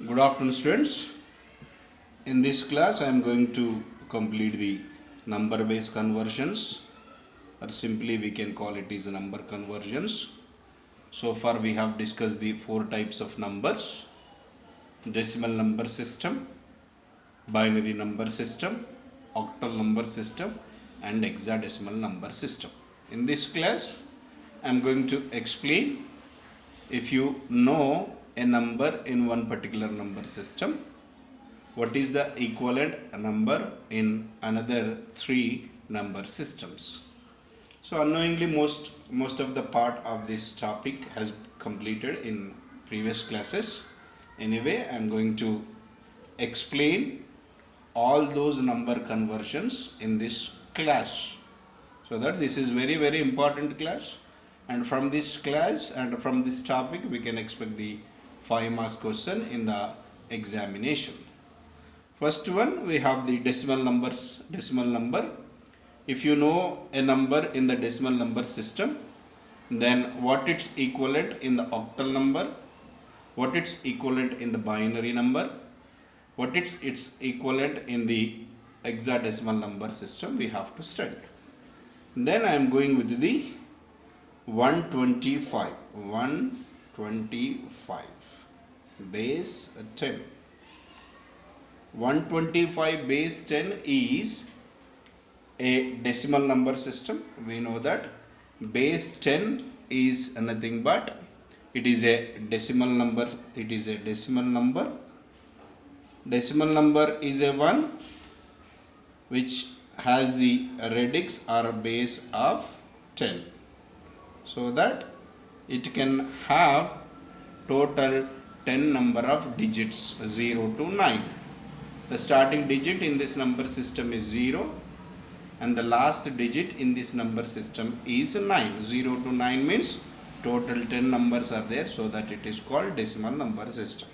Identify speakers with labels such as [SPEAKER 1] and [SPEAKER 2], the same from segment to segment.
[SPEAKER 1] Good afternoon, students. In this class, I am going to complete the number base conversions, or simply we can call it as number conversions. So far, we have discussed the four types of numbers: decimal number system, binary number system, octal number system, and hexadecimal number system. In this class, I am going to explain if you know a number in one particular number system, what is the equivalent number in another three number systems. So unknowingly most of the part of this topic has completed in previous classes. Anyway, I am going to explain all those number conversions in this class, so that this is very important class, and from this class and from this topic we can expect the 5 marks question in the examination. First one, we have the decimal number. If you know a number in the decimal number system, then what its equivalent in the octal number, what its equivalent in the binary number, what its equivalent in the hexadecimal number system, we have to study. Then I am going with the 125 base 10. 125 base 10 is a decimal number system. We know that base 10 is nothing but it is a decimal number. Decimal number is a 1 which has the radix or base of 10, so that it can have total 10 number of digits 0 to 9. The starting digit in this number system is 0 and the last digit in this number system is 9. 0 to 9 means total 10 numbers are there, so that it is called decimal number system.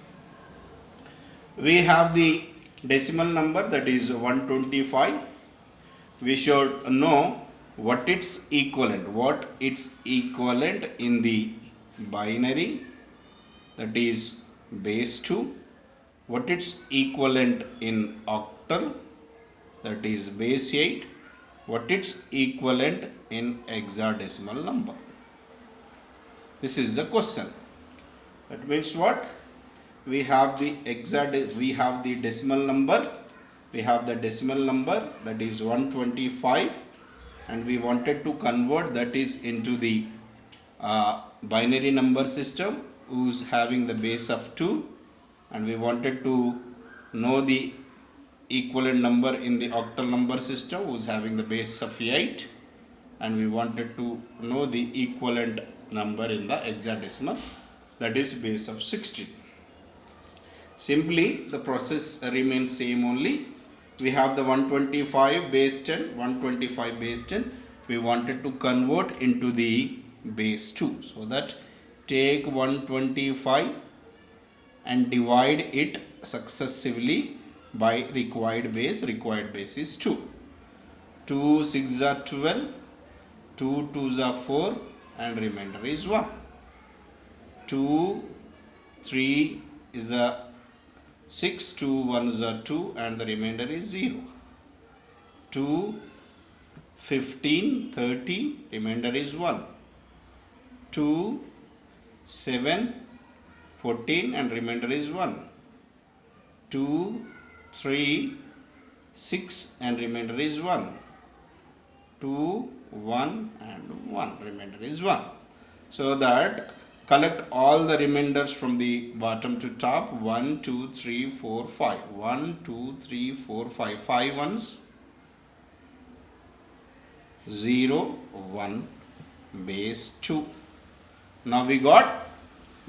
[SPEAKER 1] We have the decimal number, that is 125. We should know what its equivalent in the binary, that is base 2, what its equivalent in octal, that is base 8, what its equivalent in hexadecimal number. This is the question. That means what? We have the decimal number. We have the decimal number, that is 125, and we wanted to convert that is into the binary number system who's having the base of 2, and we wanted to know the equivalent number in the octal number system who's having the base of 8, and we wanted to know the equivalent number in the hexadecimal, that is base of 16. Simply the process remains same only. We have the 125 base 10. We wanted to convert into the base 2, so that take 125 and divide it successively by required base. Required base is 2. 2 6 are 12, 2 2s are 4, and remainder is 1. 2 3 is a 6, 2 1s are 2, and the remainder is 0. 2 15 30, remainder is 1. 2 7 14, and remainder is 1. 2 3 6, and remainder is 1. 2 1 and 1, remainder is 1. So that collect all the remainders from the bottom to top. 1 2 3 4 5. 1 2 3 4 5. 5 ones, 0 1 base 2. Now we got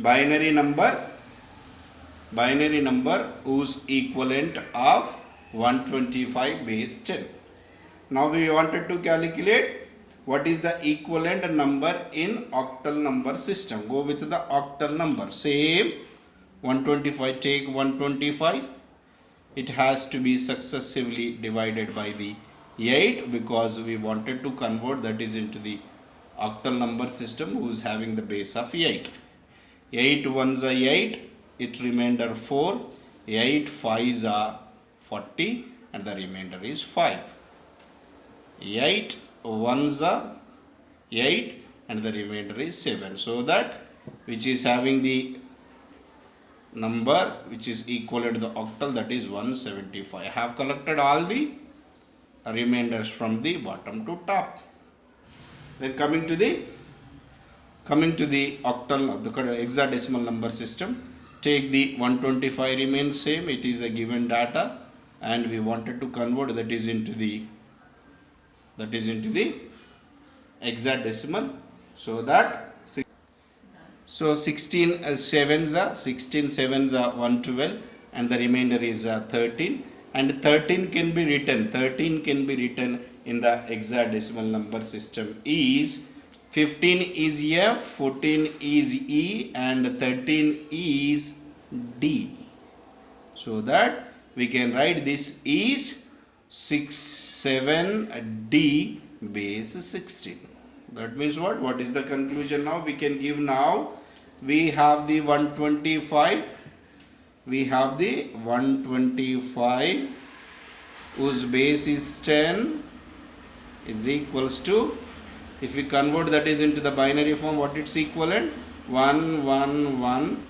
[SPEAKER 1] binary number whose equivalent of 125 base 10. Now we wanted to calculate what is the equivalent number in octal number system. Go with the octal number. Same 125, take 125. It has to be successively divided by the 8, because we wanted to convert that is into the octal number system who is having the base of 8. 8 ones are 8, it remainder 4, 8 5s are 40 and the remainder is 5. 8 1s are 8 and the remainder is 7. So that which is having the number which is equal to the octal, that is 175. I have collected all the remainders from the bottom to top. Then coming to the octal, the hexadecimal number system, take the 125 remains same, it is the given data, and we wanted to convert that is into the hexadecimal. So that 16 sevens are 112 and the remainder is 13, and 13 can be written in the hexadecimal number system is 15 is F, 14 is E and 13 is D. So that we can write this is 7D base 16. That means what? What is the conclusion now? We can give now. We have the 125. We have the 125 whose base is 10 is equals to, if we convert that is into the binary form, what its equivalent? 1 1 1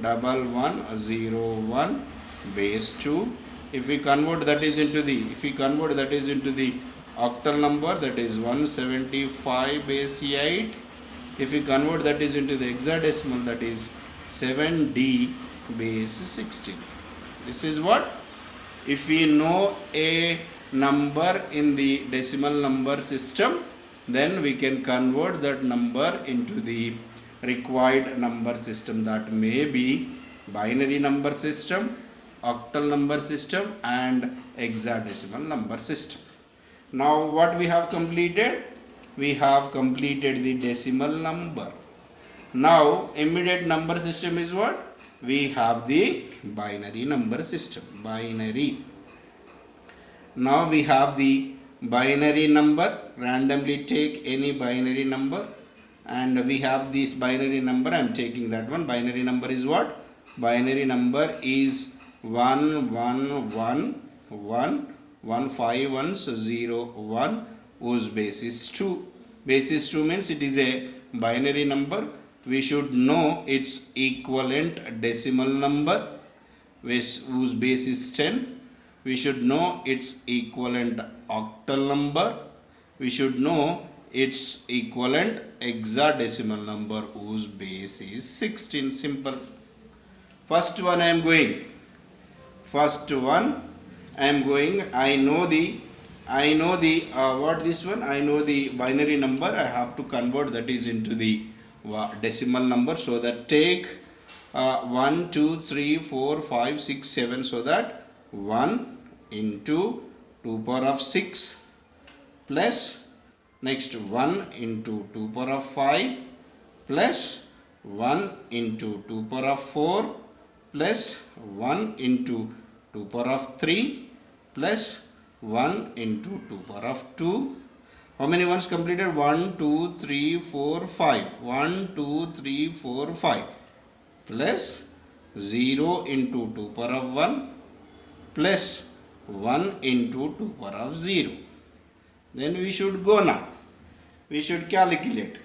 [SPEAKER 1] double 1 0 1 base 2. If we convert that is into the octal number, that is 175 base 8. If we convert that is into the hexadecimal, that is 7D base 16. This is what? If we know a number in the decimal number system, then we can convert that number into the required number system, that may be binary number system, octal number system and hexadecimal number system. Now what we have completed? We have completed the decimal number. Now immediate number system is what? We have the binary number system. Binary. Now we have the binary number. Randomly take any binary number and we have this binary number. I am taking that one. Binary number is what? Binary number is 1 1 1 1 1 5 1s 0 1 whose base is 2. Base is 2 means it is a binary number. We should know its equivalent decimal number whose base is 10. We should know its equivalent octal number. We should know its equivalent hexadecimal number whose base is 16. Simple. First one I am going. I know the what this one? I know the binary number. I have to convert that is into the decimal number. So that take 1 2 3 4 5 6 7. So that 1 into 2 power of 6 plus next 1 into 2 power of 5 plus 1 into 2 power of 4 plus 1 into 2 power of 3 plus 1 into 2 power of 2. How many ones completed? 1, 2, 3, 4, 5. 1, 2, 3, 4, 5. Plus 0 into 2 power of 1 plus 1 into 2 power of 0. Then we should go now. We should calculate.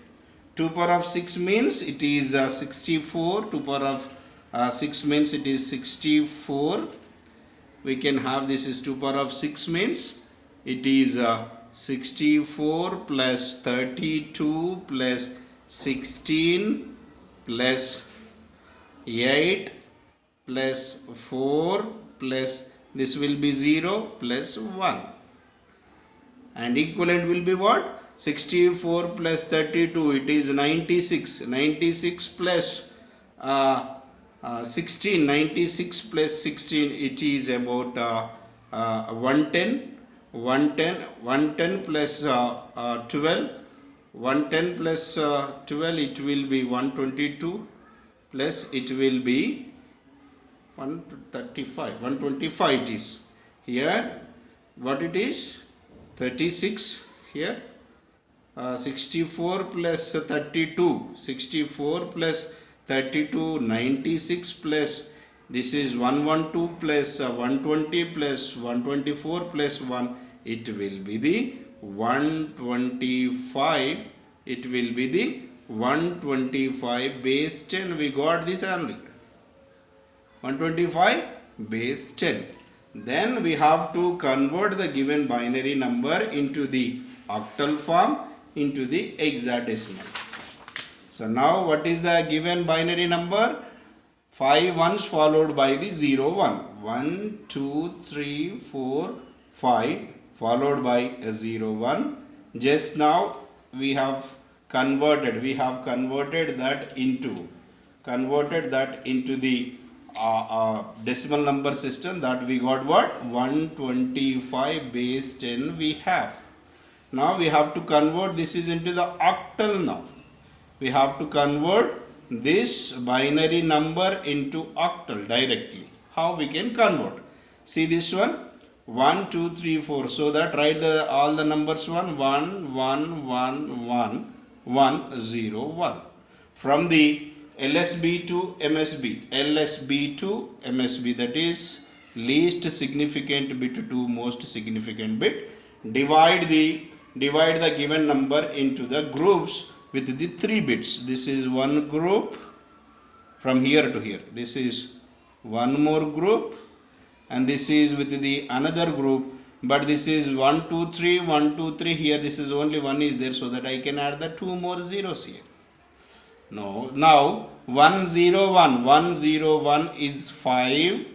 [SPEAKER 1] 2 power of 6 means it is 64. 2 power of 6 means it is 64. We can have this is 2 power of 6 means it is 64 plus 32 plus 16 plus 8 plus 4 plus this will be 0 plus 1. And equivalent will be what? 64 plus 32, it is 96. 96 plus 16. 96 plus 16, it is about 110. 110 plus 12. 110 plus 12, it will be 122 plus it will be 135. 125 it is. Here what it is? 36 here. 64 plus 32. 64 plus 32, 96 plus This is 112 plus 120 plus 124 plus 1. It will be the 125. It will be the 125 base 10. We got this only. 125 base 10. Then we have to convert the given binary number into the octal form, into the hexadecimal. So now what is the given binary number? 5 ones followed by the 0 1. 1, 2, 3, 4, 5 followed by a 0 1. Just now we have converted that into the decimal number system, that we got what? 125 base 10 we have. Now we have to convert this is into the octal now. We have to convert this binary number into octal directly. How we can convert? See this one, 1, 2, 3, 4. So that write all the numbers 1, 1, 1, 1, 1, 1, 0, 1. From the LSB to MSB, that is least significant bit to most significant bit. Divide the given number into the groups with the 3 bits. This is one group from here to here. This is one more group, and this is with the another group. But this is 1, 2, 3, 1, 2, 3. Here this is only 1 is there, so that I can add the 2 more zeros here. No, now 101 is 5.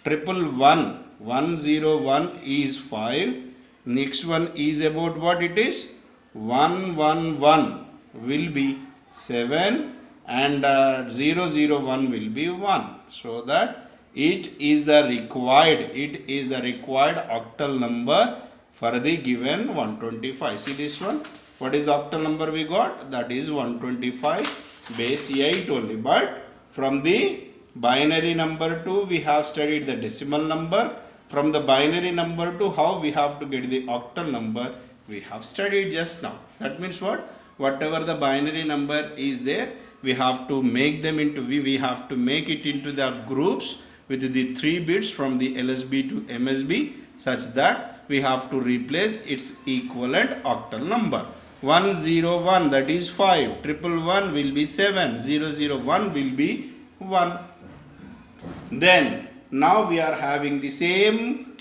[SPEAKER 1] 101 is 5. Next one is about what it is? 111 will be 7, and 001 will be 1. So that it is the required octal number for the given 125. See this one. What is the octal number we got? That is 125 base 8 only. But from the binary number to we have studied the decimal number. From the binary number to how we have to get the octal number, we have studied just now. That means what? Whatever the binary number is there, we have to make them into we have to make it into the groups with the 3 bits from the LSB to MSB, such that we have to replace its equivalent octal number. 101, that is 5. 111 will be 7. 001 will be 1. Then now we are having the same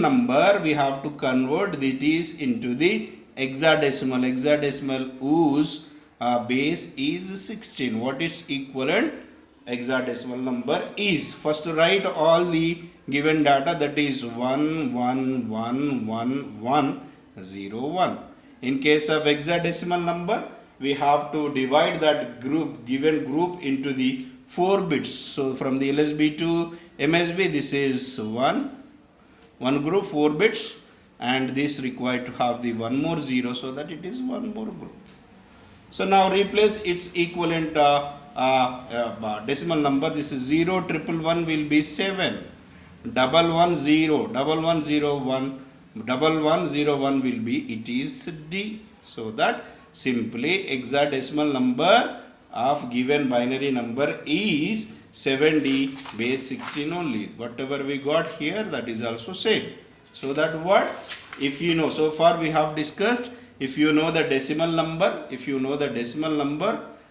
[SPEAKER 1] number. We have to convert this into the hexadecimal. Hexadecimal whose base is 16. What its equivalent hexadecimal number is? First write all the given data, that is 1111101. In case of hexadecimal number, we have to divide that given group into the 4 bits. So from the LSB to MSB, this is one group, 4 bits, and this required to have the 1 more 0, so that it is 1 more group. So now replace its equivalent decimal number. This is 0, 111 will be 7, 110, 1101, 1101 will be, it is D. So that simply hexadecimal number of given binary number is 7D base 16 only. Whatever we got here, that is also same. So that what? If you know, so far we have discussed, if you know the decimal number,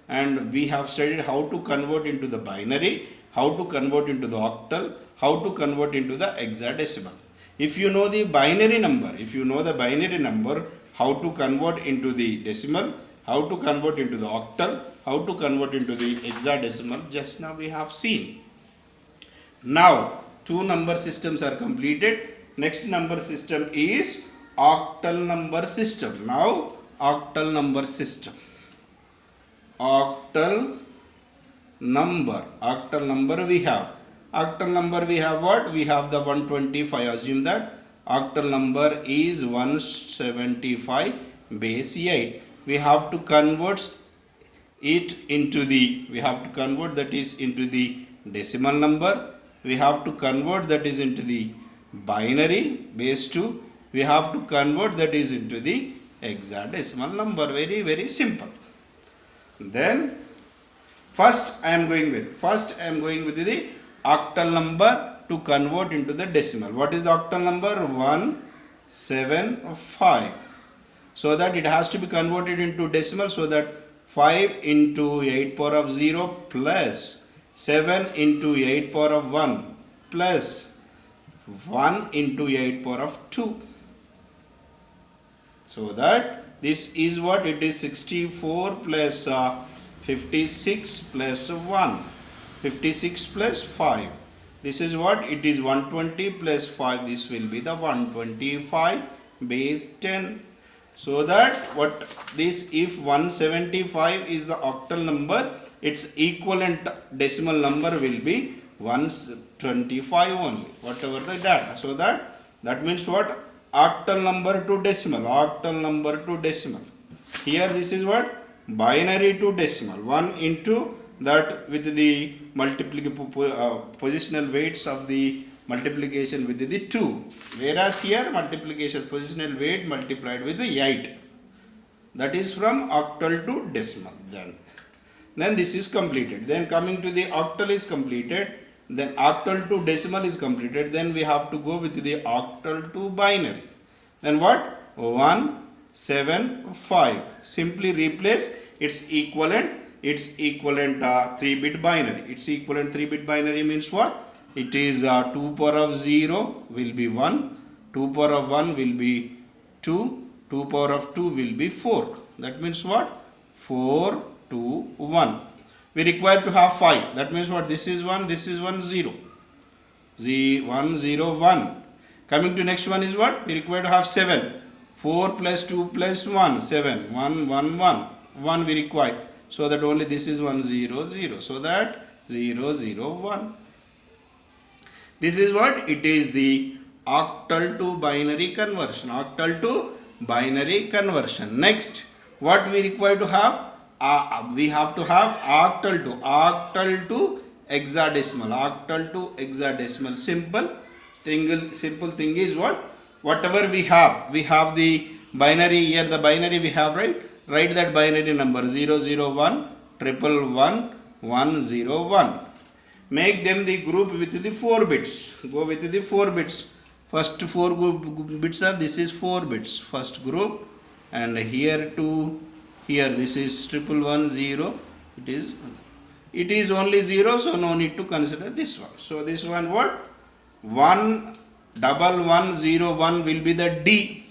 [SPEAKER 1] and we have studied how to convert into the binary, how to convert into the octal, how to convert into the hexadecimal. If you know the binary number, how to convert into the decimal, how to convert into the octal, how to convert into the hexadecimal, just now we have seen. Now 2 number systems are completed. Next number system is octal number system. Now octal number system. Octal number we have. Octal number we have what? We have the 125. Assume that octal number is 175 base 8. We have to convert it into the, that is into the decimal number. We have to convert that is into the binary base 2. We have to convert that is into the hexadecimal number. Very, very simple. Then first I am going with the octal number to convert into the decimal. What is the octal number? 175. So that it has to be converted into decimal, so that 5 into 8 power of 0 plus 7 into 8 power of 1 plus 1 into 8 power of 2. So that this is what it is, 64 plus 56 plus 1, 56 plus 5. This is what it is, 120 plus 5. This will be the 125 base 10. So that what this, if 175 is the octal number, its equivalent decimal number will be 125 only, whatever the data. So that means what? Octal number to decimal, octal number to decimal. Here this is what? Binary to decimal. 1 into that with the positional weights of the multiplication with the 2. Whereas here multiplication positional weight multiplied with the 8. That is from octal to decimal. Then this is completed. Then coming to the octal is completed. Then octal to decimal is completed. Then we have to go with the octal to binary. Then what? 175. Simply replace its equivalent 3-bit binary. Its equivalent 3-bit binary means what? It is 2 power of 0 will be 1, 2 power of 1 will be 2, 2 power of 2 will be 4. That means what? 4, 2, 1. We require to have 5. That means what? This is 1, this is 1, 0. 1, 0, 1. Coming to next one is what? We require to have 7. 4 plus 2 plus 1, 7. 1, 1, 1. 1 we require. So that only this is 1, 0, 0. So that 0, 0, 1. This is what? It is the octal to binary conversion. Octal to binary conversion. Next, what we require to have? We have to have octal to hexadecimal. Octal to hexadecimal. Simple thing is what? Whatever we have the binary here. The binary we have, right? Write that binary number 001 111 101. Make them the group with the 4 bits. Go with the 4 bits. First 4 bits are, this is 4 bits. First group, and here to here this is 1110. It is only 0, so no need to consider this one. So this one what? 11101 will be the D.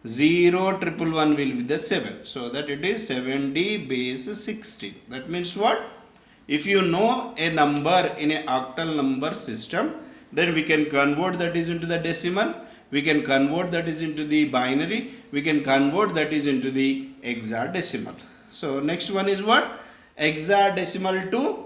[SPEAKER 1] 0111 will be the 7. So that it is 7D base 16. That means what? If you know a number in a octal number system, then we can convert that is into the decimal. We can convert that is into the binary. We can convert that is into the hexadecimal. So next one is what? Hexadecimal to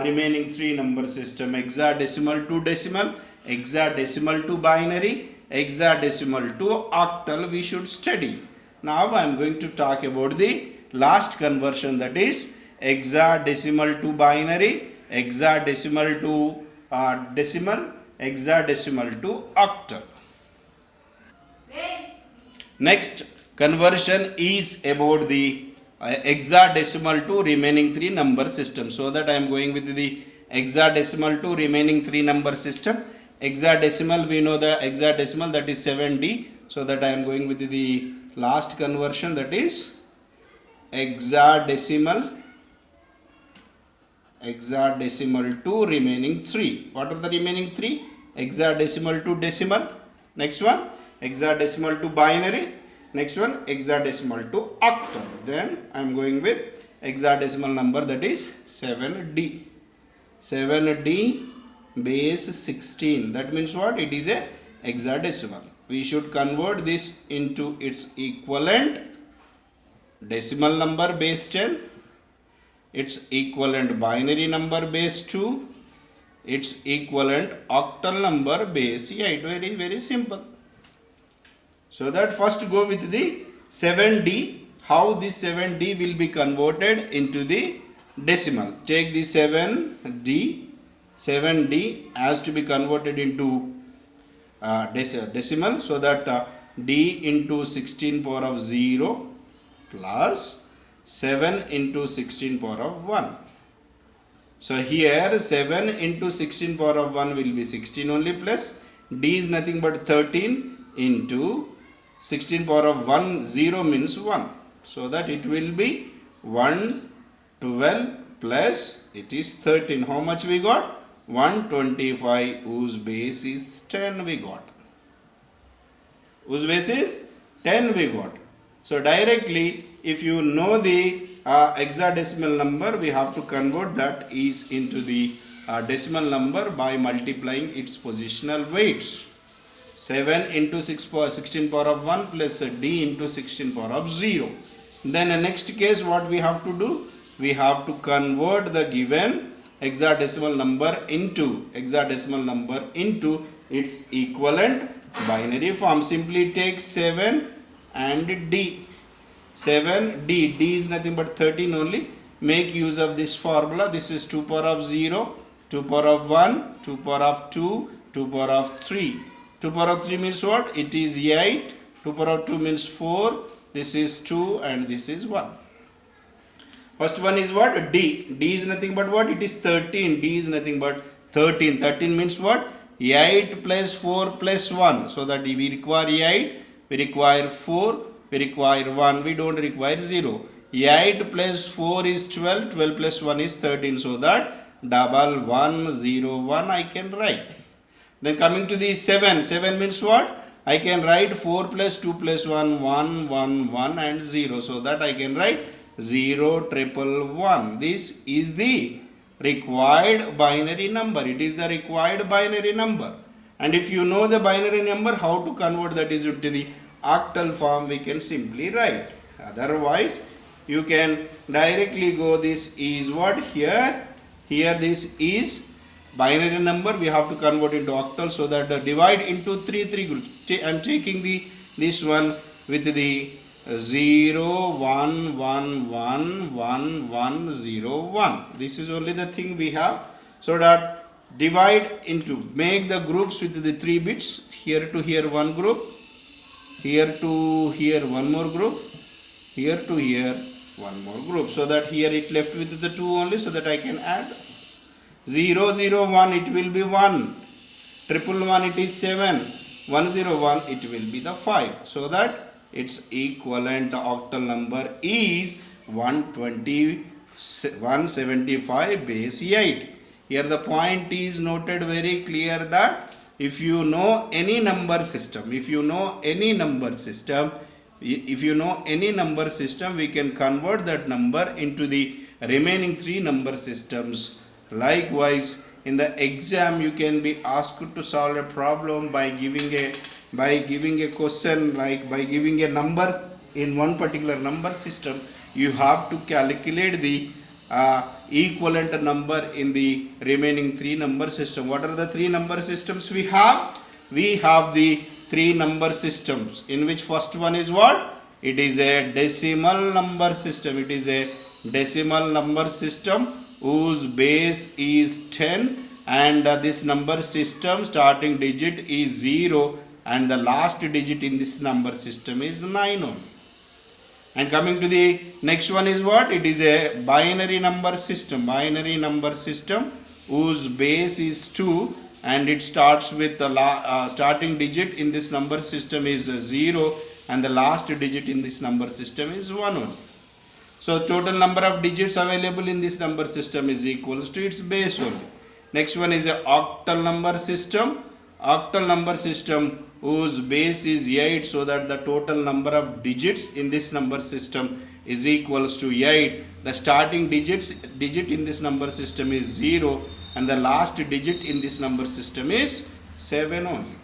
[SPEAKER 1] remaining 3 number system. Hexadecimal to decimal, hexadecimal to binary, hexadecimal to octal we should study. Now I am going to talk about the last conversion, that is hexadecimal to binary, hexadecimal to decimal, hexadecimal to octal. Next conversion is about the hexadecimal to remaining 3 number system. So that I am going with the hexadecimal to remaining 3 number system. Hexadecimal, we know the hexadecimal, that is 7D. So that I am going with the last conversion, that is hexadecimal to remaining 3. What are the remaining 3? Hexadecimal to decimal. Next one, hexadecimal to binary. Next one, hexadecimal to octal. Then I am going with hexadecimal number, that is 7D. 7D base 16. That means what? It is a hexadecimal. We should convert this into its equivalent decimal number base 10, its equivalent binary number base 2, its equivalent octal number base 8. Very, very simple. So that first go with the 7D. How this 7D will be converted into the decimal. Take the 7D. 7D has to be converted into decimal. So that D into 16 power of 0 plus 7 into 16 power of 1. So here 7 into 16 power of 1 will be 16 only, plus d is nothing but 13 into 16 power of 1, 0 means 1. So that it will be 112 plus it is 13. How much we got? 125, whose base is 10 we got. Whose base is 10 we got. So directly, if you know the hexadecimal number, we have to convert that is into the decimal number by multiplying its positional weights. 7 into 16 power of 1 plus d into 16 power of 0. Then the next case, what we have to do? We have to convert the given hexadecimal number into its equivalent binary form. Simply take 7 and d. 7d, d is nothing but 13 only. Make use of this formula. This is 2 power of 0, 2 power of 1, 2 power of 2, 2 power of 3. 2 power of 3 means what? It is 8. 2 power of 2 means 4. This is 2 and this is 1. First one is what? D. D is nothing but what? It is 13. D is nothing but 13. 13 means what? 8 plus 4 plus 1. So that we require 8, we require 4, we require 1, we don't require 0. 8 plus 4 is 12, 12 plus 1 is 13. So that 1101 I can write. Then coming to the 7. 7 means what? I can write 4 plus 2 plus 1, 1, 1, 1 and 0. So that I can write 0, 111. This is the required binary number. It is the required binary number. And if you know the binary number, how to convert that is into the octal form, we can simply write. Otherwise, you can directly go, this is what here. Here this is binary number. We have to convert into octal, so that divide into three groups. I am taking this one with the 0, 1, 1, 1, 1, 1, 0, 1. This is only the thing we have. So that divide into, make the groups with the 3 bits. Here to here one group, here to here one more group, here to here one more group. So that here it left with the 2 only, so that I can add. 0, 0, 1 it will be 1. 111 it is 7. 101 it will be the 5. So that its equivalent octal number is 175 base 8. Here the point is noted very clear that if you know any number system, we can convert that number into the remaining 3 number systems. Likewise, in the exam you can be asked to solve a problem by giving a question, like by giving a number in one particular number system. You have to calculate the equivalent number in the remaining 3 number system. What are the 3 number systems we have? We have the 3 number systems, in which first one is what? It is a decimal number system. It is a decimal number system whose base is 10, and this number system starting digit is 0 and the last digit in this number system is 9 only. And coming to the next one is what? It is a binary number system. Binary number system whose base is 2 and it starts with the starting digit in this number system is 0 and the last digit in this number system is 1 only. So total number of digits available in this number system is equals to its base only. Next one is a octal number system. Octal number system whose base is 8, so that the total number of digits in this number system is equals to 8. The starting digit in this number system is 0 and the last digit in this number system is 7 only.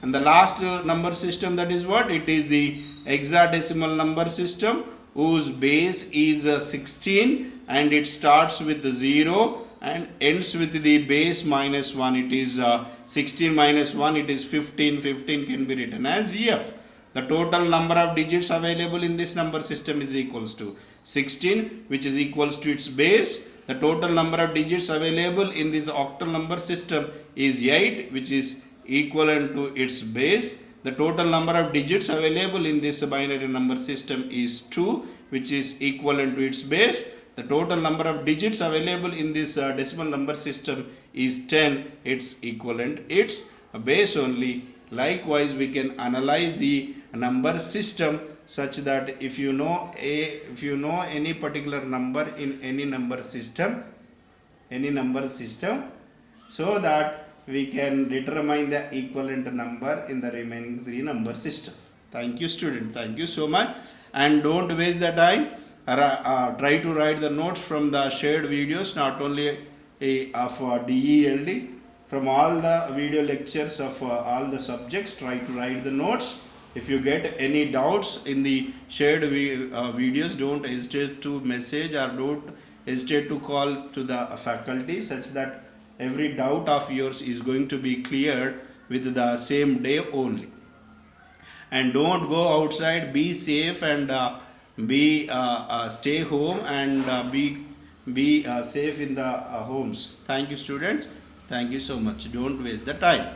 [SPEAKER 1] And the last number system, that is what? It is the hexadecimal number system whose base is 16 and it starts with 0 and ends with the base minus 1. It is 16 minus 1, it is 15. 15 can be written as F. The total number of digits available in this number system is equals to 16, which is equals to its base. The total number of digits available in this octal number system is 8, which is equivalent to its base. The total number of digits available in this binary number system is 2, which is equivalent to its base. the total number of digits available in this decimal number system is 10, its equivalent, its base only. Likewise, we can analyze the number system such that if you know any particular number in any number system, so that we can determine the equivalent number in the remaining 3 number system. Thank you, student. Thank you so much. And don't waste the time. Try to write the notes from the shared videos, not only of DELD, from all the video lectures of all the subjects. Try to write the notes. If you get any doubts in the shared videos, don't hesitate to message or don't hesitate to call to the faculty, such that every doubt of yours is going to be cleared with the same day only. And don't go outside. Be safe and stay home and be safe in the homes. Thank you, students. Thank you so much. Don't waste the time.